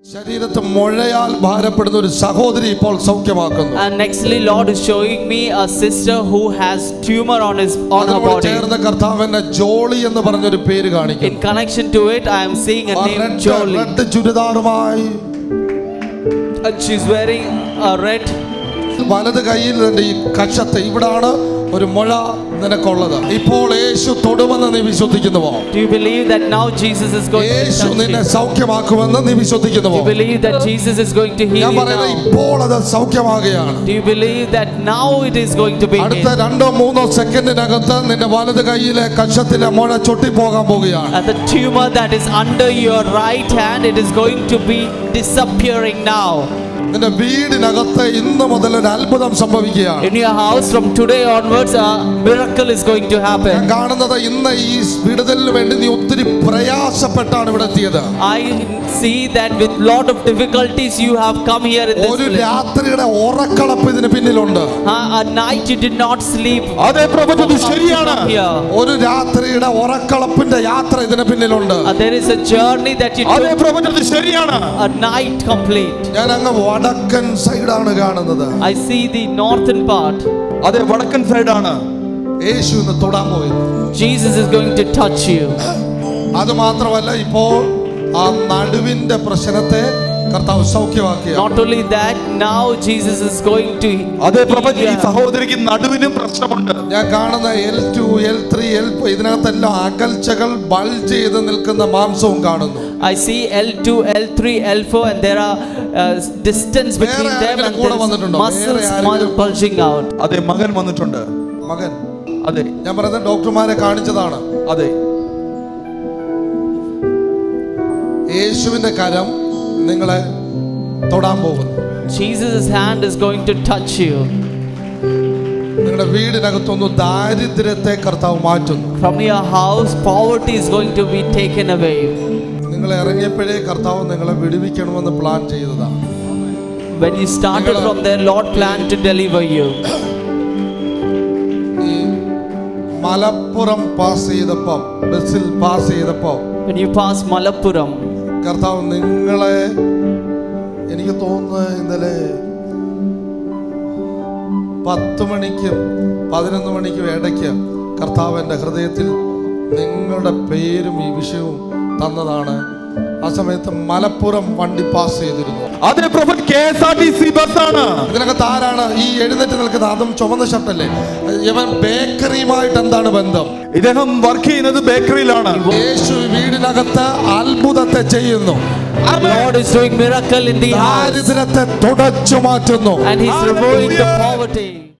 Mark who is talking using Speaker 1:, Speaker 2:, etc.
Speaker 1: ശരീരത്തെ മുഴയാൽ ഭാരപ്പെടുന്ന ഒരു സഹോദരി ഇപ്പോൾ സൗഖ്യമാക്കുന്നു.
Speaker 2: And nextly, Lord is showing me a sister who has tumor on her body.
Speaker 1: ചേർന്ന കർത്താവിനെ ജോളി എന്ന് പറഞ്ഞ ഒരു പേര് കാണിക്കുന്നു.
Speaker 2: In connection to it, I am seeing a name Jolie.
Speaker 1: Red ചുരിദാറുമായി
Speaker 2: And she's wearing a red.
Speaker 1: വലത് കൈയിൽ ഈ കക്ഷത്തെ ഇവിടാണ് ഒരു മുഴ നിനക്കുള്ളത്. ഇപ്പോൾ യേശു തൊടുമെന്ന് നീ വിശ്വസിക്കുന്നുവോ?
Speaker 2: Do you believe that now Jesus is going to
Speaker 1: Yeshu
Speaker 2: touch
Speaker 1: നിന്നെ
Speaker 2: you?
Speaker 1: സൗഖ്യമാക്കുമെന്ന് നീ വിശ്വസിക്കുന്നുവോ?
Speaker 2: Do you believe that Jesus is going to heal
Speaker 1: ഞാൻ
Speaker 2: you
Speaker 1: പറയുന്നത്
Speaker 2: now?
Speaker 1: ഇപ്പോൾ അത് സൗഖ്യമാകുകയാണ്.
Speaker 2: Do you believe that now it is going to be
Speaker 1: അടുത്ത
Speaker 2: healed?
Speaker 1: 2-3 സെക്കൻഡിനകത്ത് നിന്റെ വലത് കൈയിലെ കക്ഷത്തിലെ മുഴ ചൊട്ടിപ്പോകാൻ പോകുകയാണ്.
Speaker 2: And the tumor that is under your right hand, it is going to be disappearing now.
Speaker 1: നിന്റെ വീടിനകത്ത് ഇന്ന് മുതൽ ഒരു അത്ഭുതം സംഭവിക്കുകയാണ്.
Speaker 2: In your house from today onwards, a miracle is going to
Speaker 1: ഞാൻ
Speaker 2: happen.
Speaker 1: കാണുന്നത് ഇന്ന് ഈ വിടുതലിന് വേണ്ടി നീ ഒത്തിരി പ്രയാസപ്പെട്ടാണ് ഇവിടെ എത്തിയത്.
Speaker 2: I see that with lot of difficulties you have come here in this
Speaker 1: ഒരു
Speaker 2: place.
Speaker 1: രാത്രിയുടെ ഉറക്കളപ്പ് ഇതിന് പിന്നിലുണ്ട്.
Speaker 2: A night you did not sleep.
Speaker 1: അതേ പ്രവചനം ശരിയാണ്.
Speaker 2: Here.
Speaker 1: ഒരു രാത്രിയുടെ ഉറക്കളപ്പിന്റെ യാത്ര ഇതിന് പിന്നിലുണ്ട്.
Speaker 2: There is a journey that you
Speaker 1: അതേ
Speaker 2: took.
Speaker 1: പ്രവചനം ശരിയാണ്.
Speaker 2: A night complete.
Speaker 1: ഞാൻ അങ്ങ് വടക്കൻ സൈഡാണ് കാണുന്നത്.
Speaker 2: I see the northern part.
Speaker 1: അതേ വടക്കൻ സൈഡാണ് യേശു ഇന്ന് തൊടാൻ പോയത്.
Speaker 2: Jesus is going to touch you.
Speaker 1: അത് മാത്രമല്ല ഇപ്പോൾ ആ നടുവിന്റെ പ്രശ്നത്തെ കർത്താവ് സൗഖ്യമാക്കിയ.
Speaker 2: Not only that, now Jesus is going to.
Speaker 3: അതേ പ്രവചനം ഈ സഹോദരിക്ക് നടുവിനും പ്രശ്നമുണ്ട്.
Speaker 1: ഞാൻ കാണുന്ന L2, L3, L4 ഇതിനകത്തെല്ലാം അകൽച്ചകൾ ബൾജ് ചെയ്ത് നിൽക്കുന്ന മാംസവും കാണുന്നു.
Speaker 2: I see L2, L3, L4 and there are distance between them and there is muscles bulging out.
Speaker 3: അതേ മകൻ വന്നിട്ടുണ്ട്.
Speaker 1: മകൻ
Speaker 3: അതെ
Speaker 1: ഞാൻ പറയുന്നത് ഡോക്ടർമാരെ കാണിച്ചതാണ്.
Speaker 3: അതെ
Speaker 1: യേശുവിന്റെ കരം നിങ്ങളെ തൊടാൻ പോകുന്നു.
Speaker 2: Jesus' hand is going to touch you.
Speaker 1: നിങ്ങളുടെ വീടിനകത്തൊന്ന് ദാരിദ്ര്യത്തെ കർത്താവ് മാറ്റുന്നു.
Speaker 2: From your house, poverty is going to be taken away.
Speaker 1: നിങ്ങൾ ഇറങ്ങിയപ്പോഴേ കർത്താവ് നിങ്ങളെ വിടുവിക്കണമെന്ന് പ്ലാൻ ചെയ്തതാണ്.
Speaker 2: When you started from there, Lord planned to deliver you.
Speaker 1: ഈ മലപ്പുറം പാസ് ചെയ്തപ്പോൾ ബസ്സിൽ പാസ് ചെയ്തപ്പോൾ
Speaker 2: When you pass Malappuram,
Speaker 1: കർത്താവ് നിങ്ങളെ എനിക്ക് തോന്നുന്നു ഇന്നലെ 10 മണിക്കും 11 മണിക്കും ഇടയ്ക്ക് കർത്താവ് എൻ്റെ ഹൃദയത്തിൽ നിങ്ങളുടെ പേരും ഈ വിഷയവും തന്നതാണ്. ആ സമയത്ത് മലപ്പുറം വണ്ടി പാസ് ചെയ്തിരുന്നു.
Speaker 3: അതേ പ്രൊഫറ്റ് KSRTC ബസ്സാണ്.
Speaker 1: ഇതിനകത്ത് ആരാണ് ഈ എഴുന്നേറ്റ് നിൽക്കുന്നത്? അതും ചുവന്ന ഷർട്ടല്ലേ? ഇവൻ ബേക്കറിയുമായിട്ട് എന്താണ് ബന്ധം?
Speaker 3: ഇദ്ദേഹം വർക്ക് ചെയ്യുന്നത് ബേക്കറിയിലാണ്.
Speaker 1: യേശു വീടിനകത്ത് അത്ഭുതത്തെ ചെയ്യുന്നു.
Speaker 2: Lord is doing miracle in the house
Speaker 1: ദാരിദ്ര്യത്തെ തുടച്ചു മാറ്റുന്നു.
Speaker 2: and He's removing the poverty.